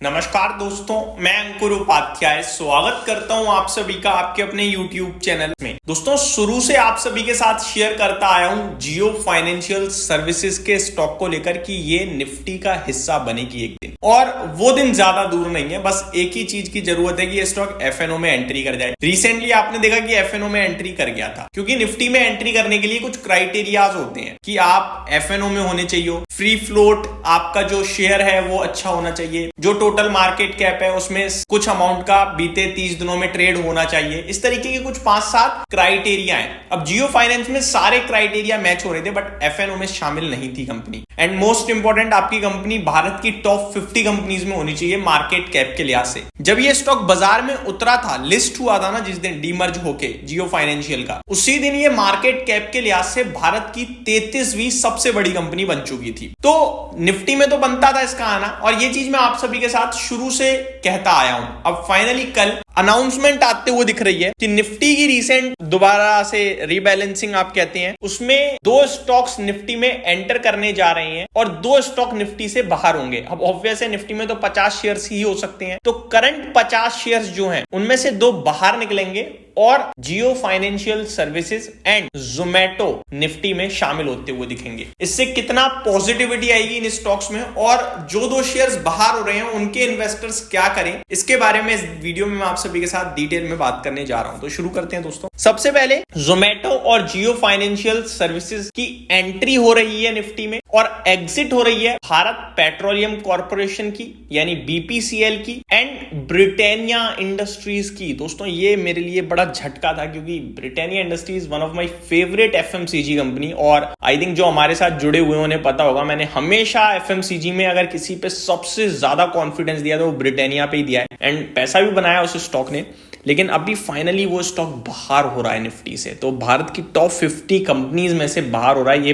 नमस्कार दोस्तों, मैं अंकुर उपाध्याय स्वागत करता हूं आप सभी का आपके अपने YouTube चैनल में। दोस्तों, शुरू से आप सभी के साथ शेयर करता आया हूं जियो फाइनेंशियल सर्विसेज के स्टॉक को लेकर कि ये निफ्टी का हिस्सा बनेगी एक दिन, और वो दिन ज्यादा दूर नहीं है। बस एक ही चीज की जरूरत है कि ये स्टॉक एफएनओ में एंट्री कर जाए। रिसेंटली आपने देखा कि एफएनओ में एंट्री कर गया था, क्योंकि निफ्टी में एंट्री करने के लिए कुछ क्राइटेरियाज होते हैं कि आप एफएनओ में होने चाहिए, फ्री फ्लोट आपका जो शेयर है वो अच्छा होना चाहिए, जो टोटल मार्केट कैप है उसमें कुछ अमाउंट का बीते 30 दिनों में ट्रेड होना चाहिए। इस तरीके के कुछ 5-7 क्राइटेरिया हैं। अब जियो फाइनेंस में सारे क्राइटेरिया मैच हो रहे थे, बट एफएनओ में शामिल नहीं थी कंपनी। एंड मोस्ट इंपॉर्टेंट, आपकी कंपनी भारत की टॉप 50 कंपनीज में होनी चाहिए मार्केट कैप के लिहाज से। जब ये स्टॉक बाजार में उतरा था, लिस्ट हुआ था ना जिस दिन डीमर्ज होके जियो फाइनेंशियल का, उसी दिन ये मार्केट कैप के लिहाज से भारत की 33वीं सबसे बड़ी कंपनी बन चुकी थी। तो निफ्टी में तो बनता था इसका आना, और ये चीज मैं आप सभी के साथ शुरू से कहता आया हूं। अब फाइनली कल अनाउंसमेंट आते हुए दिख रही है कि निफ्टी की रिसेंट दोबारा से रीबैलेंसिंग आप कहते हैं, उसमें 2 स्टॉक्स निफ्टी में एंटर करने जा रहे हैं और 2 स्टॉक निफ्टी से बाहर होंगे। अब ऑब्वियस है, निफ्टी में तो 50 शेयर्स ही हो सकते हैं, तो करंट 50 शेयर्स जो हैं उनमें से 2 बाहर निकलेंगे और Jio financial services and Zomato Nifty में शामिल होते हुए दिखेंगे। इससे कितना पॉजिटिविटी आएगी इन स्टॉक्स में, और जो 2 शेयर्स बाहर हो रहे हैं उनके इन्वेस्टर्स क्या करें, इसके बारे में इस वीडियो में मैं आप सभी के साथ डिटेल में बात करने जा रहा हूं। तो शुरू करते हैं दोस्तों। सबसे पहले जोमैटो और जियो फाइनेंशियल सर्विसेज की एंट्री हो रही है निफ्टी में, और एग्जिट हो रही है भारत पेट्रोलियम कॉर्पोरेशन की यानी बीपीसीएल की एंड ब्रिटानिया इंडस्ट्रीज की। दोस्तों, ये मेरे लिए बड़ा झटका था, क्योंकि Britannia industries one of my favourite FMCG company, और आई थिंक जो हमारे साथ जुड़े हुए उन्हें पता होगा, मैंने हमेशा एफएमसीजी में अगर किसी पे सबसे ज्यादा कॉन्फिडेंस दिया तो वो ब्रिटानिया पे ही दिया है, एंड पैसा भी बनाया उस स्टॉक ने। लेकिन अभी फाइनली वो स्टॉक बाहर हो रहा है निफ्टी से, तो भारत की टॉप 50 कंपनीज में से बाहर हो रहा है। ये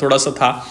थोड़ा सा था।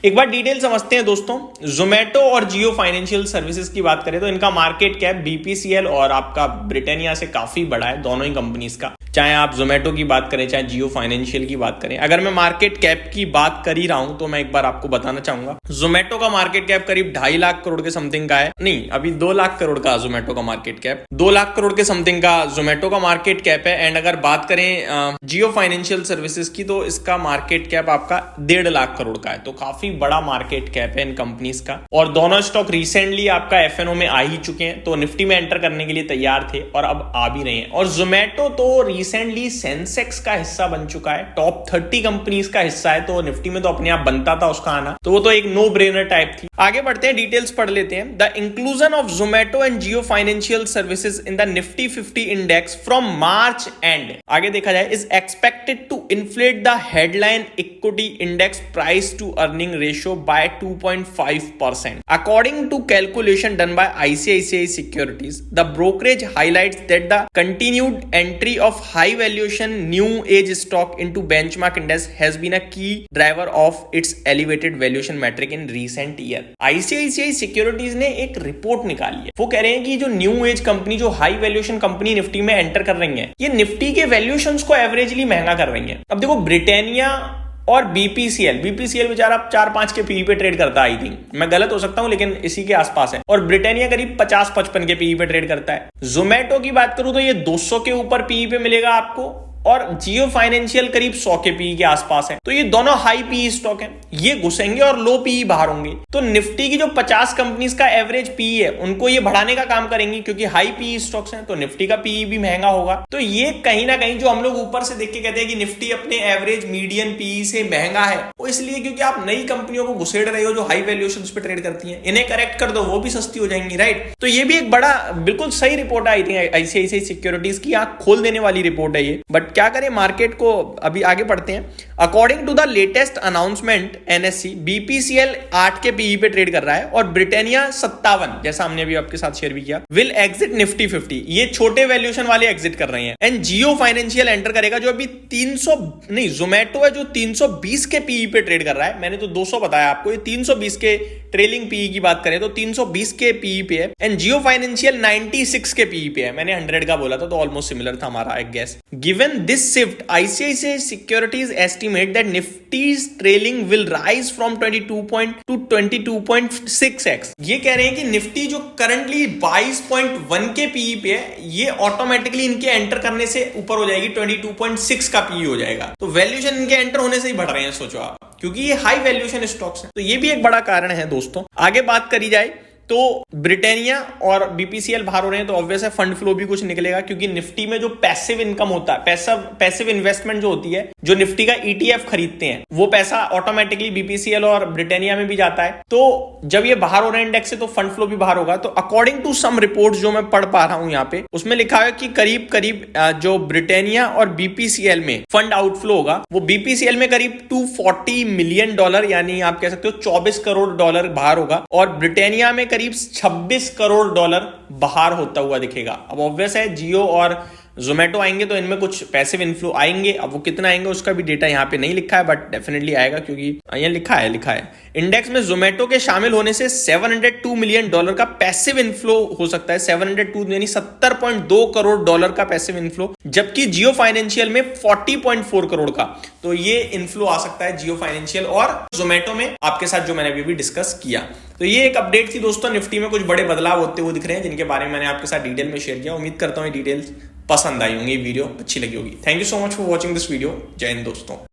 एक बार डिटेल समझते हैं दोस्तों। जोमैटो और जियो फाइनेंशियल सर्विसेज की बात करें तो इनका मार्केट कैप बीपीसीएल और आपका ब्रिटानिया से काफी बड़ा है, दोनों ही कंपनीज का। चाहे आप जोमैटो की बात करें चाहे जियो फाइनेंशियल की बात करें। अगर मैं मार्केट कैप की बात कर ही रहा हूं तो मैं एक बार आपको बताना चाहूंगा, जोमैटो का मार्केट कैप करीब 2.5 लाख करोड़ के समथिंग का है। नहीं, अभी 2 लाख करोड़ का जोमैटो का मार्केट कैप, 2 लाख करोड़ के समथिंग का जोमैटो का मार्केट कैप है। एंड अगर बात करें जियो फाइनेंशियल सर्विसेज की, तो इसका मार्केट कैप आपका 1.5 लाख करोड़ का है। तो काफी बड़ा मार्केट कैप है इन कंपनीज का, और दोनों स्टॉक रिसेंटली आपका एफएनओ में आ ही चुके हैं, तो निफ्टी में एंटर करने के लिए तैयार थे और अब आ भी रहे हैं। और जोमैटो तो रिसेंटली सेंसेक्स का हिस्सा बन चुका है, टॉप 30 कंपनीज का हिस्सा है, तो निफ्टी में तो अपने आप बनता था उसका आना, तो वो तो एक नो ब्रेनर टाइप थी। आगे बढ़ते हैं, डिटेल्स पढ़ लेते हैं। The inclusion of Zomato and Jio financial services in the Nifty 50 index from March end, आगे देखा जाए, is expected to inflate the headline equity index price to earning ratio by 2.5%. According to calculation done by ICICI Securities, the brokerage highlights that the continued entry of high valuation new age stock into benchmark index has been a key driver of its elevated valuation metric in recent year. ICICI Securities ने एक report निकाली है। वो कह रहे हैं कि जो न्यू एज कंपनी, जो हाई वैल्यूएशन कंपनी निफ्टी में एंटर कर रही है, ये निफ्टी के वैल्यूएशंस को एवरेजली महंगा कर रही है। अब देखो, ब्रिटानिया और बीपीसीएल बेचारा 4-5 के पीई पे ट्रेड करता है। आई थिंक मैं गलत हो सकता हूं, लेकिन इसी के आसपास है। और ब्रिटानिया करीब 50-55 के पीई पे ट्रेड करता है। जोमैटो की बात करूं तो ये 200 के ऊपर पीई पे मिलेगा आपको, और जियो फाइनेंशियल करीब 100 के पीई के आसपास है। तो ये दोनों हाई पीई स्टॉक हैं, ये घुसेंगे और लो पीई बाहर होंगे। तो निफ्टी की जो 50 कंपनीज का एवरेज पीई है उनको ये बढ़ाने का काम करेंगी, क्योंकि हाई पीई स्टॉक्स हैं, तो निफ्टी का पीई भी महंगा होगा। तो ये कहीं ना कहीं जो हम लोग ऊपर से देख के कहते हैं कि निफ्टी अपने एवरेज मीडियन पीई से महंगा है, वो इसलिए क्योंकि आप नई कंपनियों को घुसेड़ रहे हो जो हाई वैल्यूएशंस पे ट्रेड करती हैं। इन्हें करेक्ट कर दो, वो भी सस्ती हो जाएंगी, राइट। तो ये भी एक बड़ा बिल्कुल सही रिपोर्ट है, आई थिंक आईसीआईसीआई सिक्योरिटीज की आंख खोल देने वाली रिपोर्ट है ये। बट क्या करें, मार्केट को अभी आगे बढ़ते हैं। According to the latest announcement NSC, BPCL 8 के पीई पे ट्रेड कर रहा है और ब्रिटानिया 57, जैसा हमने अभी आपके साथ शेयर भी किया, विल एग्जिट निफ्टी 50। ये छोटे वैल्यूएशन वाले एग्जिट कर रहे हैं। एंड जियो फाइनेंशियल एंटर करेगा, जो अभी 300 नहीं, जोमैटो है जो 320 के पीई पे ट्रेड कर रहा है। मैंने तो 200 बताया आपको, ये 320 के ट्रेलिंग पीई की बात करें तो 320 के पीई पे है। एंड जियो फाइनेंशियल 96 के पीई पे है। मैंने 100 का बोला था, तो ऑलमोस्ट सिमिलर था हमारा एक guess. Given this shift, ICICI Securities estimate that Nifty's trailing will rise from 22 point to 22.6x. ये कह रहे हैं कि निफ्टी जो करंटली 22.1 के पीई पे है, ये ऑटोमेटिकली इनके एंटर करने से ऊपर हो जाएगी, 22.6 का पीई हो जाएगा। तो वैल्यूएशन इनके एंटर होने से ही बढ़ रहे हैं, सोचो आप, क्योंकि ये हाई वैल्यूएशन स्टॉक्स हैं। तो ये भी एक बड़ा कारण है दोस्तों। आगे बात करी जाए तो ब्रिटेनिया और बीपीसीएल बाहर हो रहे हैं, तो ऑब्वियस है फंड फ्लो भी कुछ निकलेगा, क्योंकि निफ्टी में जो पैसिव इनकम होता है, पैसिव इन्वेस्टमेंट जो होती है, जो निफ्टी का ईटीएफ खरीदते हैं, वो पैसा ऑटोमेटिकली बीपीसीएल और ब्रिटेनिया में भी जाता है। तो जब ये बाहर हो रहे हैं इंडेक्स से, तो फंड फ्लो भी बाहर होगा। तो अकॉर्डिंग टू सम रिपोर्ट जो मैं पढ़ पा रहा हूं यहाँ पे, उसमें लिखा है कि करीब करीब जो ब्रिटेनिया और बीपीसीएल में फंड आउटफ्लो होगा, वो बीपीसीएल में करीब $240 मिलियन, यानी आप कह सकते हो 24 करोड़ डॉलर बाहर होगा, और ब्रिटेनिया में करीब 26 करोड़ डॉलर बाहर होता हुआ दिखेगा। अब ऑब्वियस है जियो और जोमेटो आएंगे तो इनमें कुछ पैसिव इनफ्लो आएंगे। अब वो कितना आएंगे उसका भी डेटा यहाँ पे नहीं लिखा है, बट डेफिनेटली आएगा, क्योंकि यहाँ लिखा है इंडेक्स में जोमेटो के शामिल होने से $702 मिलियन का पैसिव इनफ्लो हो सकता है। 702 यानी 70.2 करोड़ डॉलर का पैसिव इनफ्लो, जबकि जियो फाइनेंशियल में 40.4 करोड़ का। तो ये इनफ्लो आ सकता है जियो फाइनेंशियल और जोमेटो में, आपके साथ जो मैंने अभी डिस्कस किया। तो ये एक अपडेट थी दोस्तों। निफ्टी में कुछ बड़े बदलाव होते हुए दिख रहे हैं, जिनके बारे में मैंने आपके साथ डिटेल में शेयर किया। उम्मीद करता हूँ ये डिटेल्स पसंद आई होंगी, वीडियो अच्छी लगी होगी। Thank you so much for watching this video. जय हिंद दोस्तों।